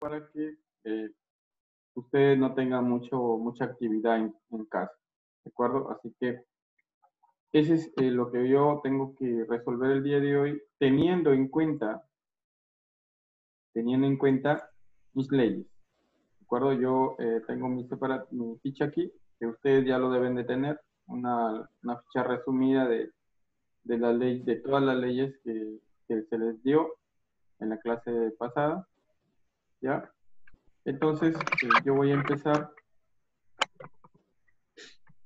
para que ustedes no tengan mucha actividad en casa, ¿de acuerdo? Así que ese es lo que yo tengo que resolver el día de hoy, teniendo en cuenta mis leyes, ¿de acuerdo? Yo tengo mi ficha aquí, que ustedes ya lo deben de tener, una ficha resumida de la ley, de todas las leyes que se les dio en la clase pasada, ¿ya? Entonces, yo voy a empezar,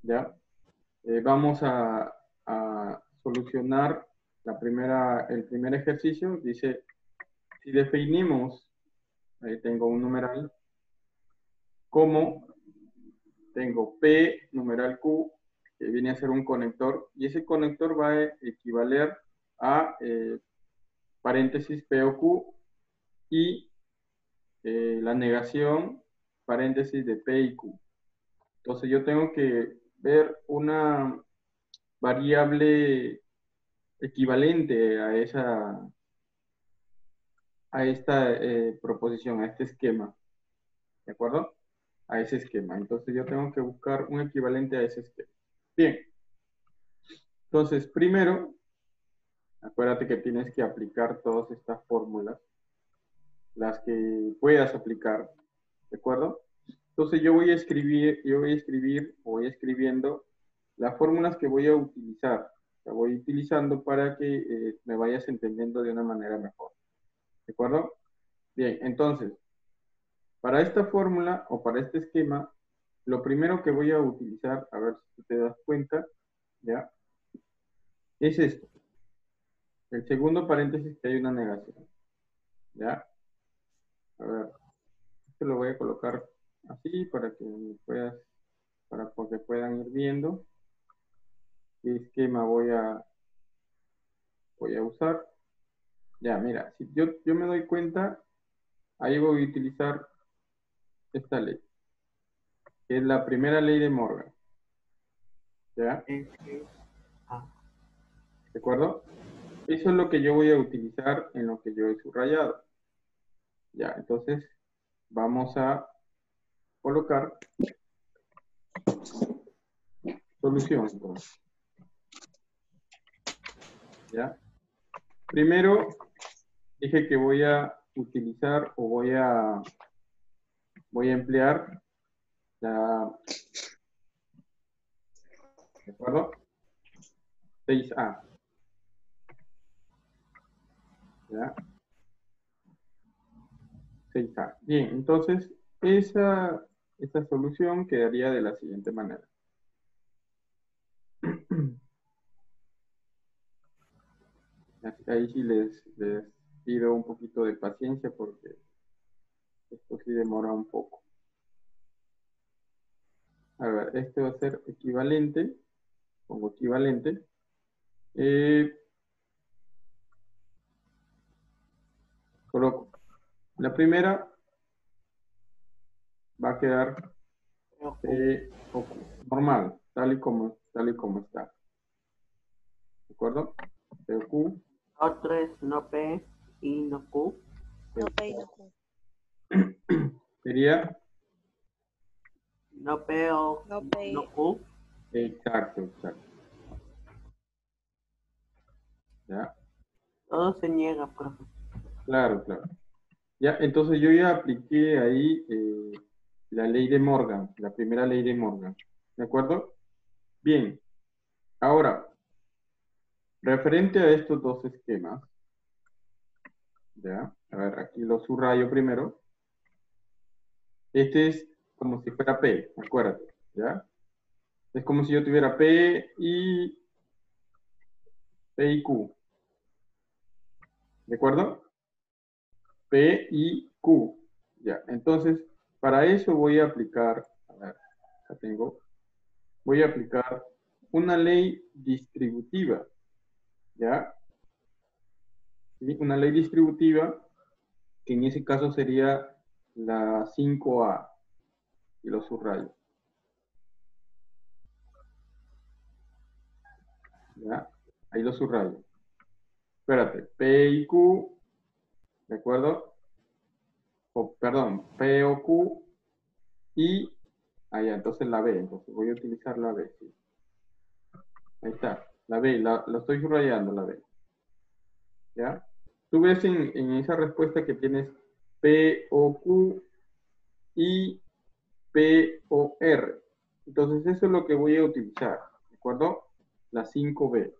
¿ya? Vamos a solucionar el primer ejercicio. Dice, si definimos, ahí tengo un numeral, como tengo P numeral Q, que viene a ser un conector, y ese conector va a equivaler a paréntesis P o Q y la negación paréntesis de P y Q. Entonces yo tengo que ver una variable equivalente a esta proposición, a este esquema, ¿de acuerdo? A ese esquema. Entonces yo tengo que buscar un equivalente a ese esquema. Bien. Entonces, primero, acuérdate que tienes que aplicar todas estas fórmulas, las que puedas aplicar, ¿de acuerdo? Entonces yo voy voy escribiendo las fórmulas que voy a utilizar. La voy utilizando para que me vayas entendiendo de una manera mejor. ¿De acuerdo? Bien, entonces, para esta fórmula o para este esquema, lo primero que voy a utilizar, a ver si te das cuenta, ¿ya? Es esto. El segundo paréntesis que hay una negación. ¿Ya? A ver, esto lo voy a colocar así para que que puedan ir viendo qué esquema voy a usar. Ya, mira, si yo me doy cuenta, ahí voy a utilizar esta ley, que es la primera ley de Morgan. ¿Ya? ¿De acuerdo? Eso es lo que yo voy a utilizar en lo que yo he subrayado. Ya, entonces vamos a colocar solución. Entonces. ¿Ya? Primero, dije que voy a utilizar o voy a emplear la, ¿de acuerdo? 6A. ¿Ya? 6A. Bien, entonces esa solución quedaría de la siguiente manera. Ahí sí les pido un poquito de paciencia porque esto sí demora un poco. A ver, este va a ser equivalente, pongo equivalente. Coloco. La primera va a quedar normal, tal y como está. ¿De acuerdo? Q. Otro es no P y no Q. No P y no Q. Sería No P o No P. no Q. Exacto. ¿Ya? Todo se niega, profe. Claro. Ya, entonces yo ya apliqué ahí la ley de Morgan, la primera ley de Morgan. ¿De acuerdo? Bien. Ahora, referente a estos dos esquemas, ¿ya? A ver, aquí lo subrayo primero. Este es como si fuera P, acuérdate, ¿ya? Es como si yo tuviera P y Q. ¿De acuerdo? P y Q. Ya, entonces, para eso voy a aplicar, a ver, acá tengo, voy a aplicar una ley distributiva, ¿ya? ¿Sí? Una ley distributiva que en ese caso sería la 5A, y lo subrayo. ¿Ya? Ahí lo subrayo. Espérate, P y Q, ¿de acuerdo? perdón, P o Q y allá, entonces la B, entonces voy a utilizar la B, sí. Ahí está, la B, la estoy subrayando la B, ¿ya? Tú ves en esa respuesta que tienes P o Q y P o R. Entonces eso es lo que voy a utilizar, ¿de acuerdo? La 5B.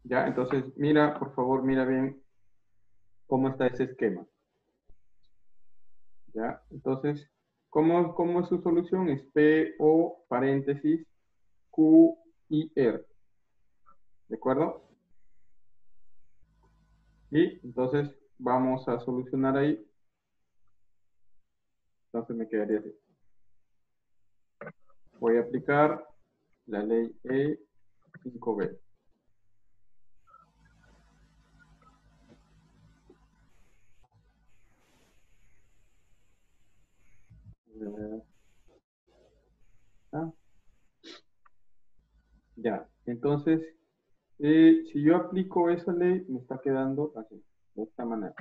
¿Ya? Entonces mira, por favor, mira bien cómo está ese esquema. ¿Ya? Entonces, ¿cómo es su solución? Es P o paréntesis Q y R. ¿De acuerdo? Y entonces vamos a solucionar ahí. Entonces me quedaría así. Voy a aplicar la ley E5B. Ah, ya, entonces, si yo aplico esa ley, me está quedando así, de esta manera.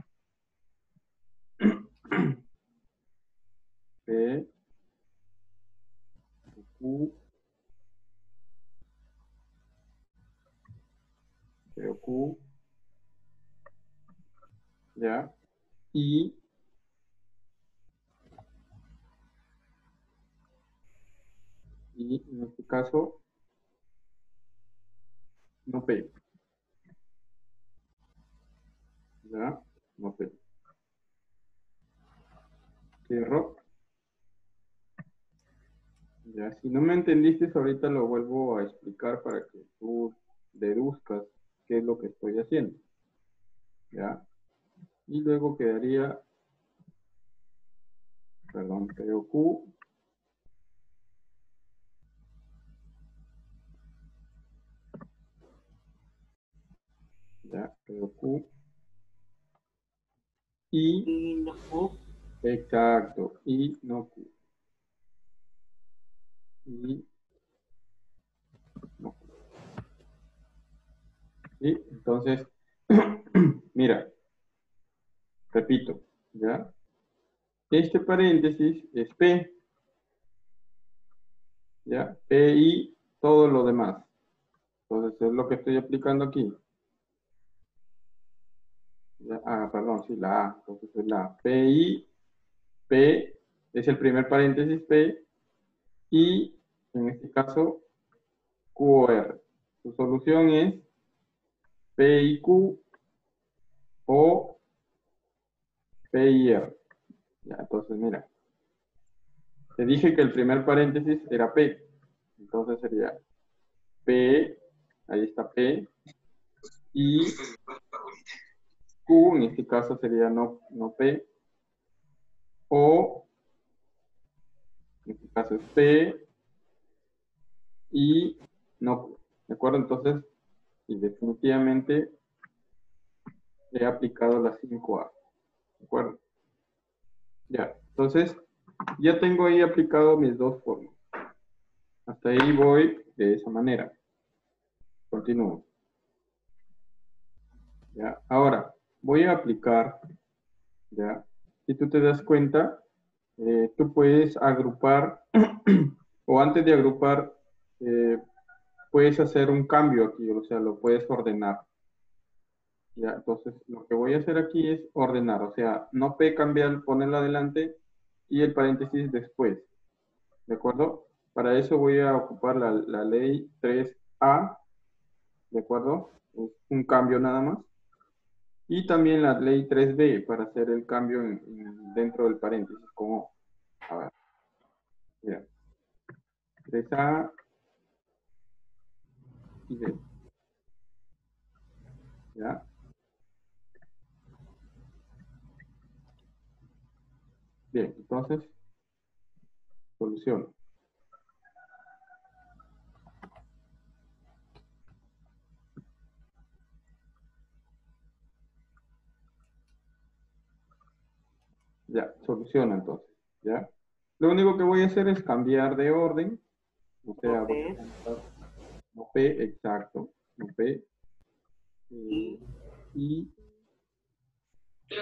P, Q, P, Q, ya, y en este caso, no P, ya, no P. Cierro. Ya, si no me entendiste, ahorita lo vuelvo a explicar para que tú deduzcas qué es lo que estoy haciendo. ¿Ya? Y luego quedaría, perdón, Q, ya, Q, y, Y no Q. exacto, y no Q. Y no Q. ¿Sí? Entonces, mira, repito, ¿ya? Este paréntesis es P, ¿ya? P y todo lo demás. Entonces, es lo que estoy aplicando aquí. ¿Ya? Ah, perdón, sí, la A. Entonces, es la A. P y P es el primer paréntesis P y en este caso QR. Su solución es P y Q o P y R. Ya, entonces mira, te dije que el primer paréntesis era P. Entonces sería P, ahí está P, y Q, en este caso sería no P, o en este caso es P y no Q. ¿De acuerdo? Entonces, y definitivamente he aplicado la 5A. ¿De acuerdo? Ya, entonces ya tengo ahí aplicado mis dos formas. Hasta ahí voy de esa manera. Continúo. ¿Ya? Ahora, voy a aplicar, ¿ya? Si tú te das cuenta, tú puedes agrupar, o antes de agrupar, puedes hacer un cambio aquí, o sea, lo puedes ordenar. ¿Ya? Entonces, lo que voy a hacer aquí es ordenar, o sea, no P cambiar, ponerlo adelante y el paréntesis después. ¿De acuerdo? Para eso voy a ocupar la ley 3A, ¿de acuerdo? Es un cambio nada más. Y también la ley 3B para hacer el cambio dentro del paréntesis, como, a ver, mira, 3A y B, ¿ya? Bien, entonces, solución. Ya, soluciona entonces, ¿ya? Lo único que voy a hacer es cambiar de orden, o sea, No voy a P. colocar no P, exacto, no P, Y y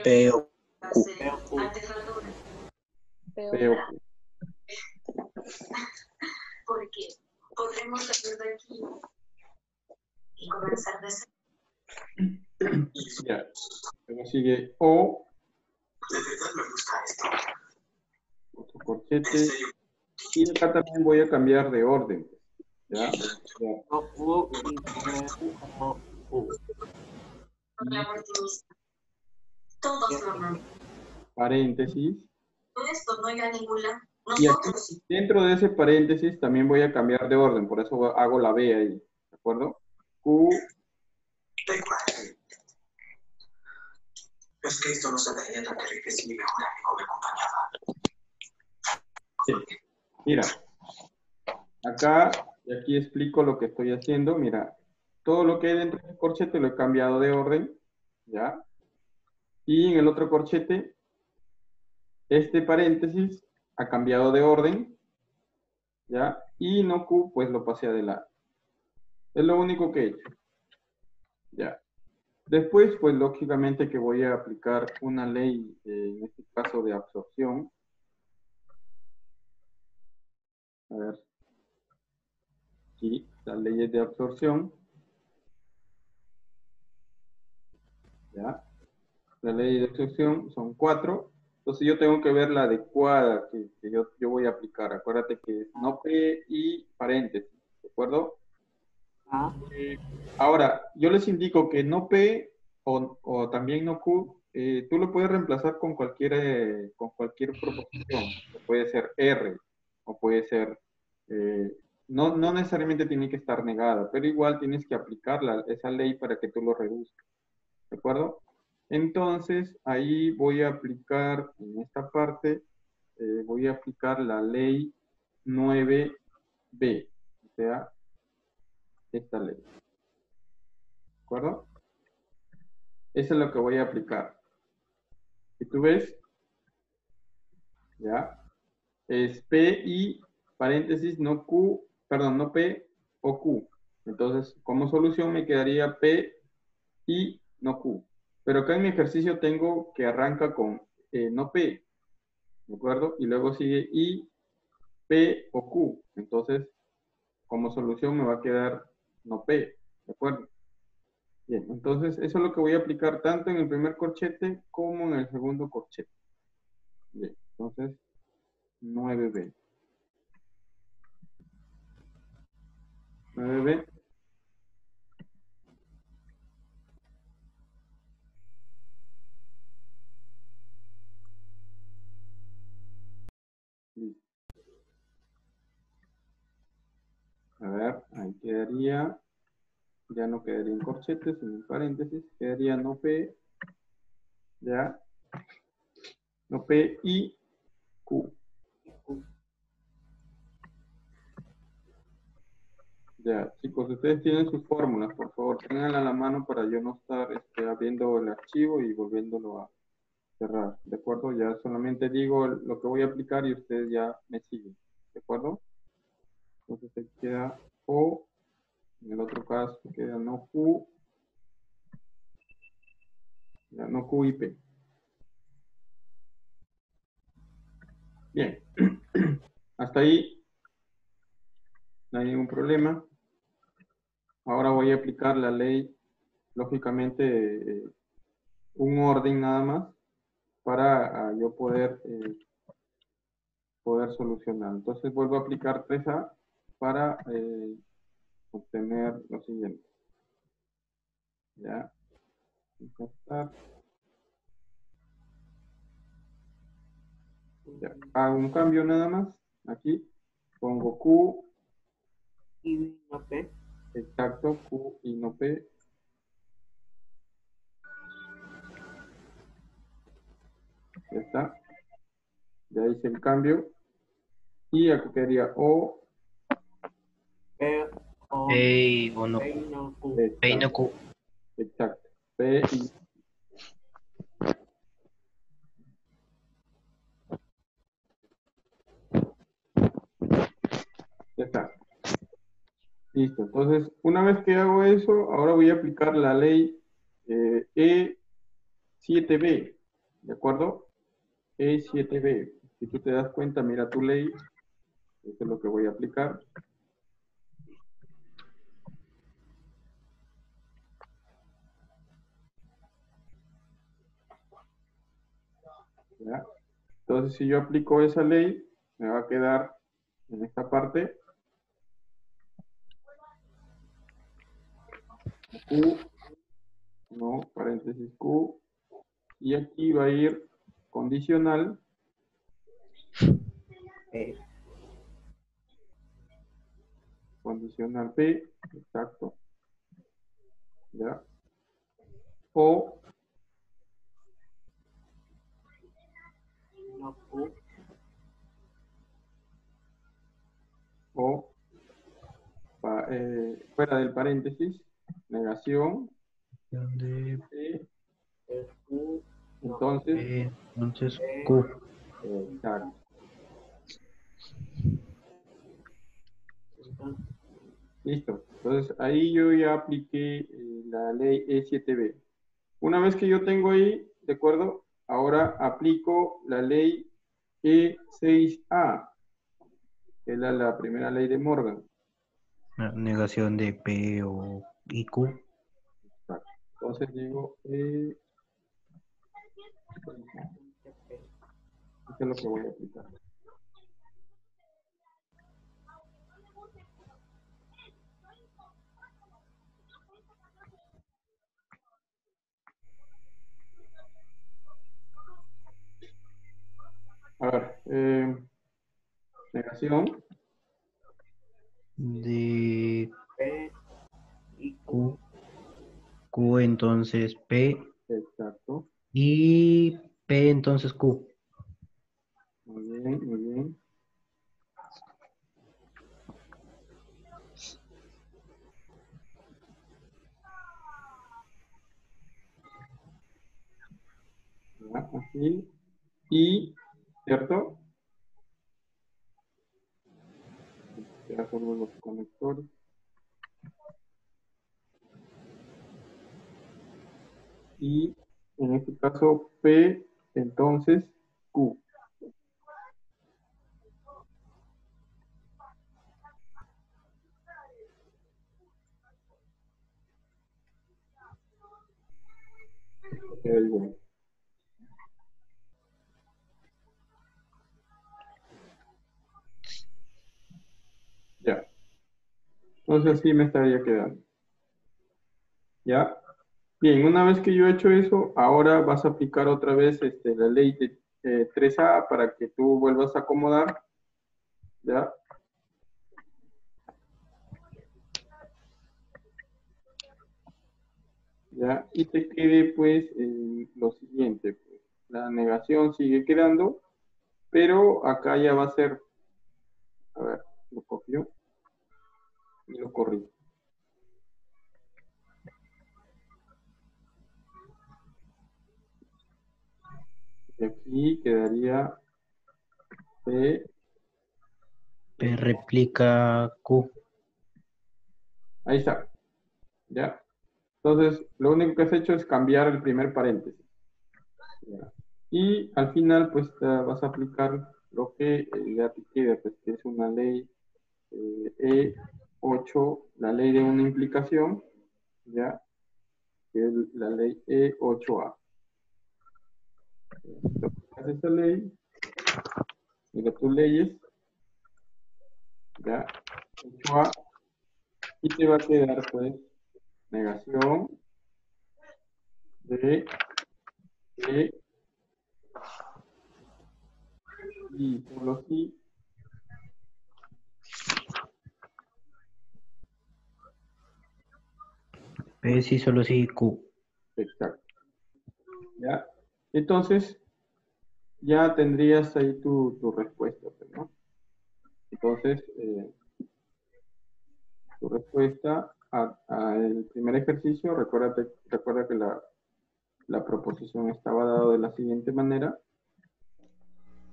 P Q. P o Q. Porque podremos salir de aquí y comenzar de cero. Ya. Luego sigue O. De verdad me gusta esto. Otro corchete. Y acá también voy a cambiar de orden. ¿Ya? Ya. No Q y no Q. Todos lo amamos. Paréntesis. Esto no irá a ningún lado. Y aquí, Nosotros sí. dentro de ese paréntesis también voy a cambiar de orden, por eso hago la B ahí, ¿de acuerdo? Q, Da igual. Es que esto no se veía tan terrible si mi mejor amigo me acompañaba. sí. Mira, acá y aquí explico lo que estoy haciendo. Mira, todo lo que hay dentro del corchete lo he cambiado de orden, ¿ya? Y en el otro corchete, este paréntesis ha cambiado de orden, ¿ya? Y no Q, pues lo pasé adelante. Es lo único que he hecho, ¿ya? Después, pues lógicamente que voy a aplicar una ley, en este caso de absorción. A ver, sí, las leyes de absorción. ¿Ya? Las leyes de absorción son 4. Entonces yo tengo que ver la adecuada que yo voy a aplicar. Acuérdate que es no P y paréntesis, ¿de acuerdo? A, Ahora, yo les indico que no P o también no Q, tú lo puedes reemplazar con cualquier proposición. Puede ser R o puede ser, no necesariamente tiene que estar negada, pero igual tienes que aplicar esa ley para que tú lo reduzcas. ¿De acuerdo? Entonces, ahí voy a aplicar, en esta parte, voy a aplicar la ley 9B, o sea, esta ley. ¿De acuerdo? Eso es lo que voy a aplicar. Si tú ves, ¿ya? Es P y paréntesis, no Q, perdón, no P o Q. Entonces, como solución me quedaría P y no Q. Pero acá en mi ejercicio tengo que arranca con no P, ¿de acuerdo? Y luego sigue I, P o Q. Entonces, como solución me va a quedar no P, ¿de acuerdo? Bien, entonces eso es lo que voy a aplicar tanto en el primer corchete como en el segundo corchete. Bien, entonces 9B. 9B. Listo. A ver, ahí quedaría, ya no quedaría en corchetes, sino en paréntesis, quedaría no P, ya, no P y Q. Ya, chicos, ustedes tienen sus fórmulas, por favor, tenganla a la mano para yo no estar abriendo el archivo y volviéndolo a cerrar, ¿de acuerdo? Ya solamente digo lo que voy a aplicar y ustedes ya me siguen, ¿de acuerdo? Entonces ahí queda O, en el otro caso queda no Q, ya no Q y P. Bien, hasta ahí no hay ningún problema. Ahora voy a aplicar la ley, lógicamente, un orden nada más para yo poder solucionar. Entonces vuelvo a aplicar 3A para obtener lo siguiente. Ya. Ya. Hago un cambio nada más. Aquí pongo Q. y no P. Exacto, Q y no P. Ya está. Ya hice el cambio. Y aquí quedaría O. P o P o no P Q. y no Q. P y no Q. Exacto. P y ya está. Listo. Entonces, una vez que hago eso, ahora voy a aplicar la ley E7B. ¿De acuerdo? E7B. Si tú te das cuenta, mira tu ley. Esto es lo que voy a aplicar. ¿Ya? Entonces, si yo aplico esa ley, me va a quedar en esta parte Q, no, paréntesis Q, y aquí va a ir condicional, condicional P, exacto, ¿ya? O, no Q, o, fuera del paréntesis, negación, De P, es Q, no entonces, P, entonces P, Q. exacto. entonces, Listo. Entonces ahí yo ya apliqué la ley E7B. Una vez que yo tengo ahí, ¿de acuerdo? Ahora aplico la ley E6A, que es la primera ley de Morgan. Negación de P o y Q. Exacto. Entonces digo E6A. Esto es lo que voy a aplicar. A ver, negación, De P y Q. Q, Q entonces P exacto. y P entonces Q. Muy bien, muy bien. Ya, así. Y, ¿cierto? Ya solo los conectores. Y en este caso P, entonces Q. Queda igual. Ya. Entonces así me estaría quedando. ¿Ya? Bien, una vez que yo he hecho eso, ahora vas a aplicar otra vez la ley de 3A para que tú vuelvas a acomodar. ¿Ya? ¿Ya? Y te quede pues lo siguiente. Pues, la negación sigue quedando, pero acá ya va a ser, a ver, lo copio y lo corrijo. Y aquí quedaría P. P replica Q. Ahí está. ¿Ya? Entonces, lo único que has hecho es cambiar el primer paréntesis. ¿Ya? Y al final, pues vas a aplicar lo que ya te queda, pues que es una ley E8, la ley de una implicación, ¿ya? Que es la ley E8A. Entonces, haces esa ley, mira tus leyes, ¿ya? 8A, y te va a quedar, pues, negación de E y solo si, P sí, solo sí Q. exacto, ¿ya? Entonces, ya tendrías ahí tu respuesta, pues, ¿no? Entonces, tu respuesta al primer ejercicio, recuerda que la proposición estaba dada de la siguiente manera,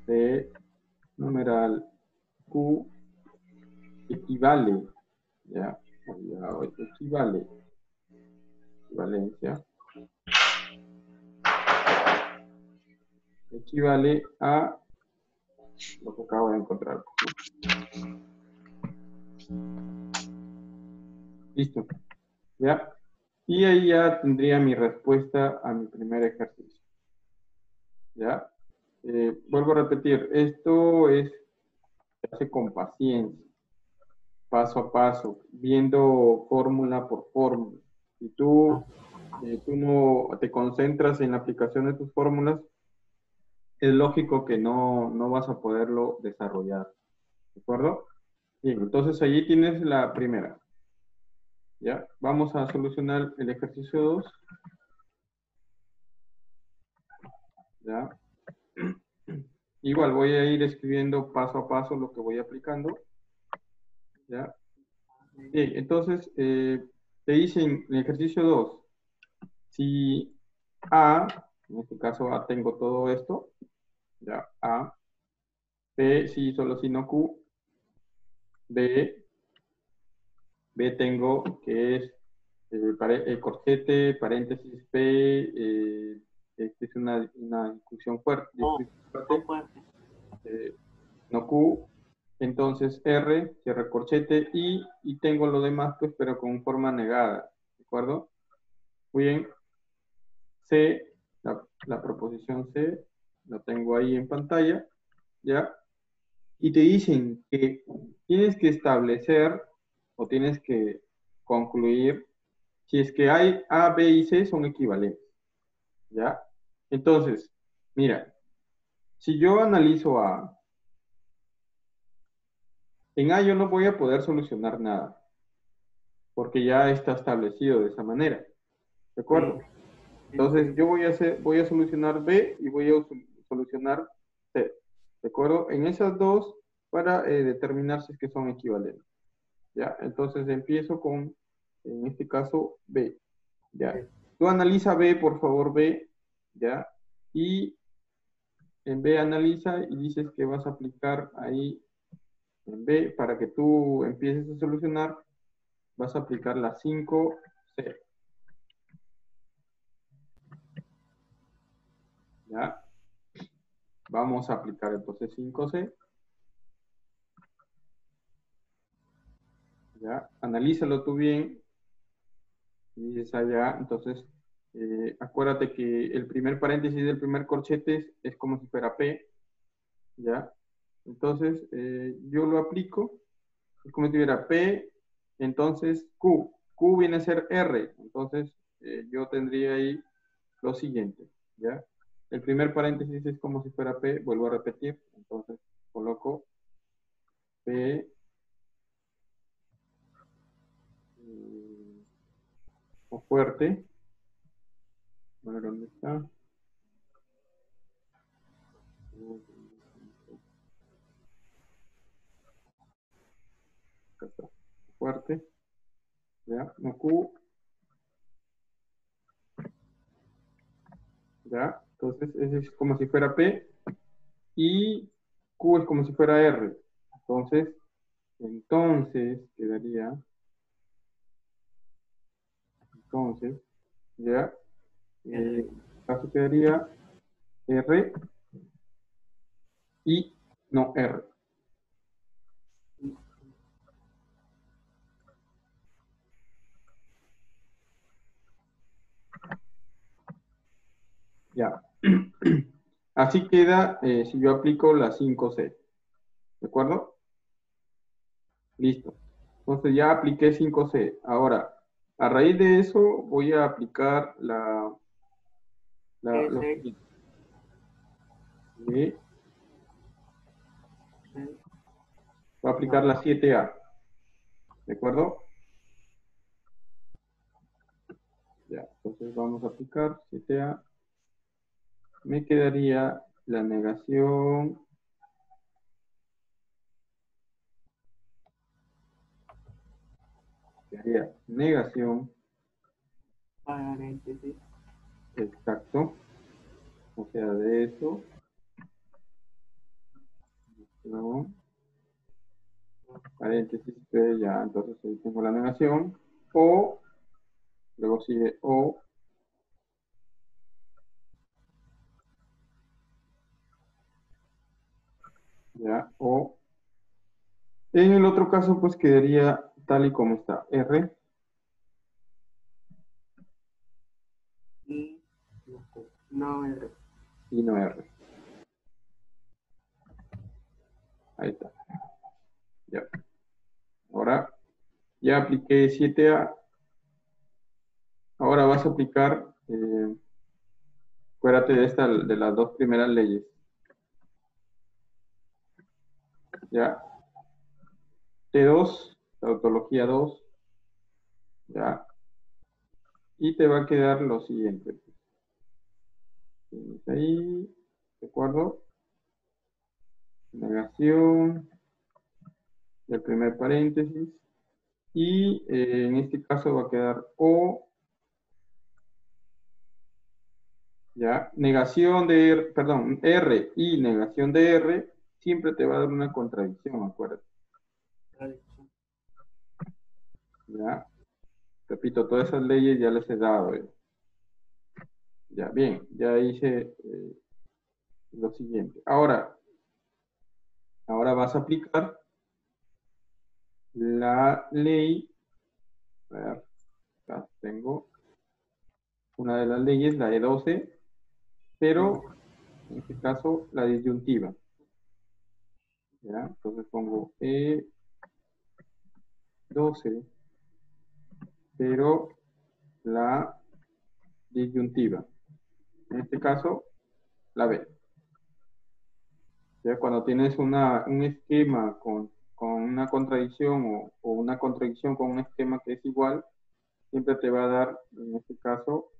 de numeral Q equivale, ya, equivale, equivalencia, equivale a lo que acabo de encontrar. Listo. ¿Ya? Y ahí ya tendría mi respuesta a mi primer ejercicio. ¿Ya? Vuelvo a repetir, esto se hace con paciencia, paso a paso, viendo fórmula por fórmula. Si tú no te concentras en la aplicación de tus fórmulas, es lógico que no vas a poderlo desarrollar. ¿De acuerdo? Bien, entonces allí tienes la primera. ¿Ya? Vamos a solucionar el ejercicio 2. ¿Ya? Igual voy a ir escribiendo paso a paso lo que voy aplicando. ¿Ya? Bien, entonces te dicen en el ejercicio 2, si A, en este caso A tengo todo esto, ya, A, B, si solo si no Q, B tengo que es corchete, paréntesis P, esta es una discusión fuerte, no Q, entonces R, cierre corchete, y tengo lo demás, pues, pero con forma negada, ¿de acuerdo? Muy bien, C, la proposición C, la tengo ahí en pantalla, ¿ya? Y te dicen que tienes que establecer o tienes que concluir si es que hay A, B y C son equivalentes, ¿ya? Entonces, mira, si yo analizo A, en A yo no voy a poder solucionar nada, porque ya está establecido de esa manera, ¿de acuerdo? Entonces yo voy a solucionar B y voy a solucionar C, ¿de acuerdo? En esas dos para determinar si es que son equivalentes, ¿ya? Entonces empiezo con, en este caso, B, ¿ya? Tú analiza B, por favor, B, ¿ya? Y en B analiza y dices que vas a aplicar ahí en B para que tú empieces a solucionar, vas a aplicar la 5C, ¿ya? Vamos a aplicar entonces 5C. ¿Ya? Analízalo tú bien. Y dices allá, entonces, acuérdate que el primer paréntesis del primer corchete es como si fuera P. ¿Ya? Entonces, yo lo aplico. Es como si tuviera P, entonces Q. Q viene a ser R. Entonces, yo tendría ahí lo siguiente. ¿Ya? El primer paréntesis es como si fuera P. Vuelvo a repetir. Entonces, coloco P. O fuerte. A ver dónde está. Acá está. Fuerte. ¿Ya? No Q. ¿Ya? Entonces, ese es como si fuera P. Y Q es como si fuera R. Entonces, quedaría. Entonces, ¿ya? En este caso quedaría R y no R. Ya. Así queda si yo aplico la 5C. ¿De acuerdo? Listo. Entonces ya apliqué 5C. Ahora, a raíz de eso voy a aplicar lo siguiente. Voy a aplicar la 7A. ¿De acuerdo? Ya, entonces vamos a aplicar 7A. Me quedaría la negación. Quedaría negación. Paréntesis. Exacto. O sea, de eso. No. Paréntesis P, ya, entonces ahí tengo la negación. O, luego sigue O. ¿ya? O en el otro caso, pues quedaría tal y como está. R y no R. y no R. Ahí está. Ya. Ahora ya apliqué 7A. Ahora vas a aplicar, acuérdate de esta, de las dos primeras leyes. Ya. T2, tautología 2. Ya. Y te va a quedar lo siguiente. Tienes ahí, ¿de acuerdo? Negación del primer paréntesis. Y en este caso va a quedar O. Ya, negación de R, perdón, R y negación de R, siempre te va a dar una contradicción, acuérdate. Ya, repito, todas esas leyes ya les he dado. Ya, bien, ya hice lo siguiente. Ahora vas a aplicar la ley, a ver, acá tengo una de las leyes, la E12, pero en este caso la disyuntiva. Ya, entonces pongo E12, pero la disyuntiva. En este caso, la B. Ya cuando tienes un esquema con una contradicción o una contradicción con un esquema que es igual, siempre te va a dar, en este caso,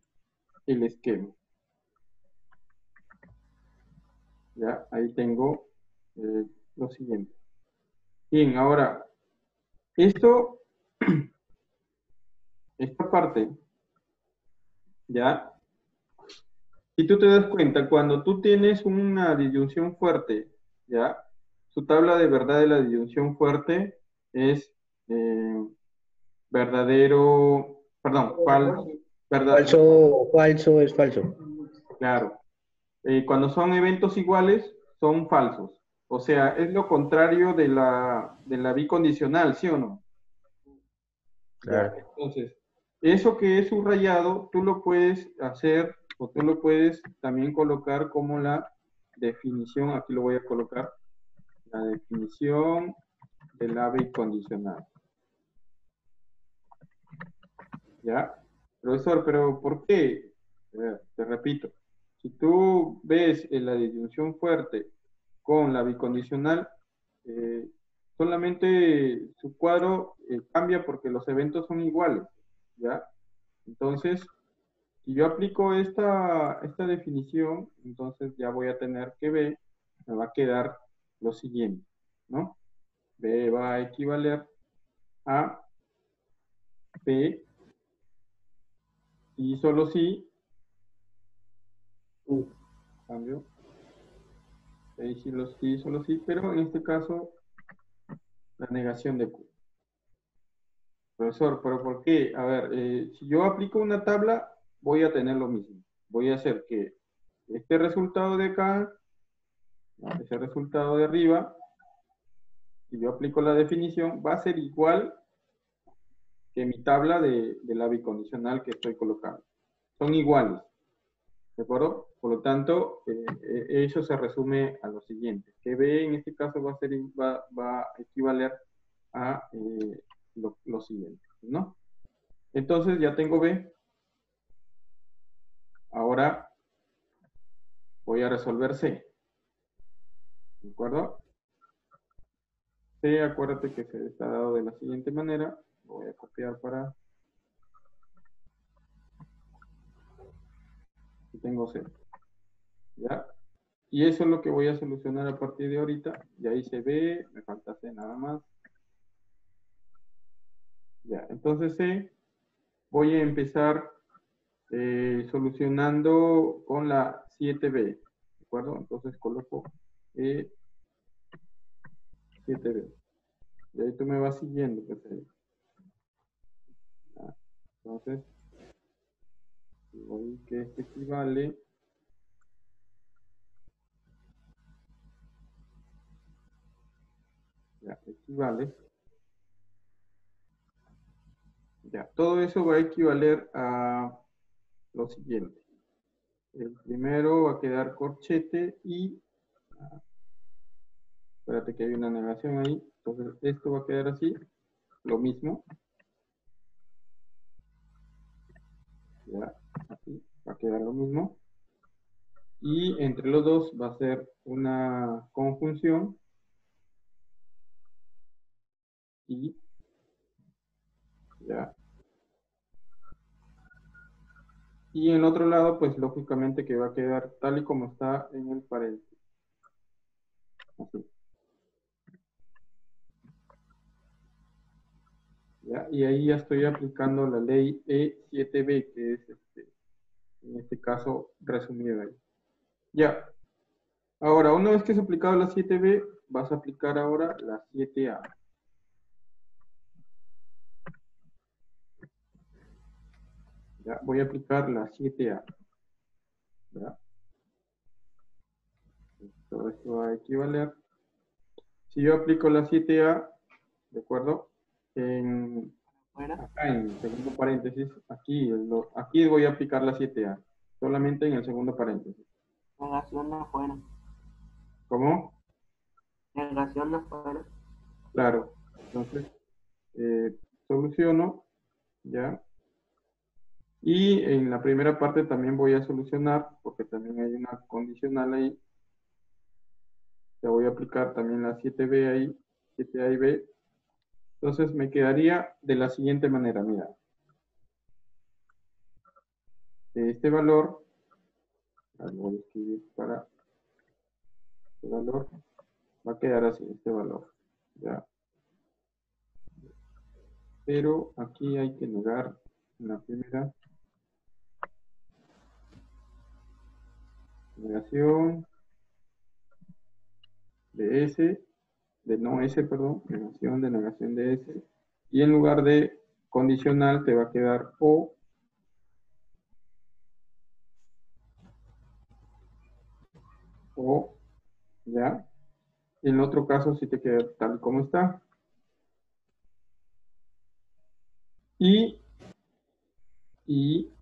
el esquema. Ya, ahí tengo lo siguiente. Bien, ahora, esta parte, ya, si tú te das cuenta, cuando tú tienes una disyunción fuerte, ya, su tabla de verdad de la disyunción fuerte es verdadero, perdón, falso, verdad, Falso es falso. claro. Cuando son eventos iguales, son falsos. O sea, es lo contrario de la bicondicional, ¿sí o no? Ya, Claro. entonces, eso que es subrayado, tú lo puedes hacer o tú lo puedes también colocar como la definición, aquí lo voy a colocar, la definición de la bicondicional. ¿Ya? Profesor, pero ¿por qué? Te repito, si tú ves la disyunción fuerte con la bicondicional, eh, solamente su cuadro cambia porque los eventos son iguales, ¿ya? Entonces, si yo aplico esta definición, entonces ya voy a tener que B, me va a quedar lo siguiente, ¿no? B va a equivaler a P y solo si, cambio, P y solo si, pero en este caso, la negación de Q. Profesor, ¿pero por qué? A ver, si yo aplico una tabla, voy a tener lo mismo. Voy a hacer que este resultado de acá, ese resultado de arriba, si yo aplico la definición, va a ser igual que mi tabla de la bicondicional que estoy colocando. Son iguales, ¿de acuerdo? Por lo tanto, eso se resume a lo siguiente, que B en este caso va a equivaler a lo siguiente, ¿no? Entonces ya tengo B. Ahora voy a resolver C. ¿De acuerdo? C, acuérdate que se está dado de la siguiente manera. Lo voy a copiar para... Aquí tengo C. ¿Ya? Y eso es lo que voy a solucionar a partir de ahorita. Ya hice B, me falta C nada más. Ya, entonces C, voy a empezar solucionando con la 7B. ¿De acuerdo? Entonces coloco 7B. Y ahí tú me vas siguiendo. Pues, entonces, voy que esto equivale ya, equivale. Ya, todo eso va a equivaler a lo siguiente. El primero va a quedar corchete y, espérate que hay una negación ahí, entonces esto va a quedar así, lo mismo. Ya, así, va a quedar lo mismo. Y entre los dos va a ser una conjunción. Y ya. Y en el otro lado, pues lógicamente que va a quedar tal y como está en el paréntesis. Así. ¿Ya? Y ahí ya estoy aplicando la ley E7B, que es en este caso resumida ahí. Ya. Ahora, una vez que has aplicado la 7B, vas a aplicar ahora la 7A. Ya, voy a aplicar la 7A. ¿Ya? Todo esto va a equivaler. Si yo aplico la 7A, ¿de acuerdo? Fuera. Acá en el segundo paréntesis, aquí voy a aplicar la 7A. Solamente en el segundo paréntesis. Negación afuera. ¿Cómo? Negación afuera. Claro. Entonces, soluciono, ¿ya? Y en la primera parte también voy a solucionar, porque también hay una condicional ahí. Ya voy a aplicar también la 7B ahí, 7A y B. Entonces me quedaría de la siguiente manera, mira. Este valor, voy a escribir para este valor, va a quedar así, este valor. ¿Ya? Pero aquí hay que negar en la primera negación de S, de no S, perdón, negación de S, y en lugar de condicional te va a quedar o, ¿ya? Y en el otro caso sí te queda tal como está. Y, y,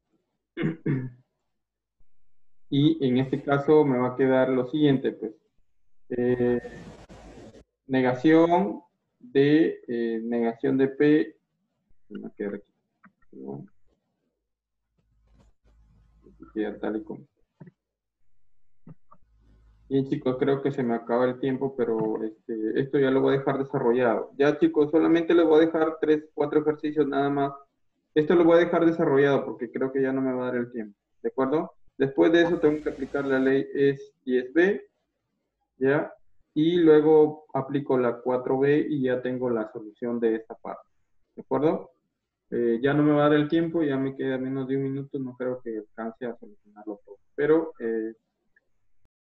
y en este caso me va a quedar lo siguiente, pues, negación de P, me va a quedar aquí, ¿no? Queda tal y como. Bien, chicos, creo que se me acaba el tiempo, pero esto ya lo voy a dejar desarrollado. Ya, chicos, solamente les voy a dejar 3, 4 ejercicios nada más. Esto lo voy a dejar desarrollado porque creo que ya no me va a dar el tiempo. ¿De acuerdo? Después de eso tengo que aplicar la ley ES 10B, ¿ya? Y luego aplico la 4B y ya tengo la solución de esta parte. ¿De acuerdo? Ya no me va a dar el tiempo, ya me queda menos de un minuto, no creo que alcance a solucionarlo todo. Pero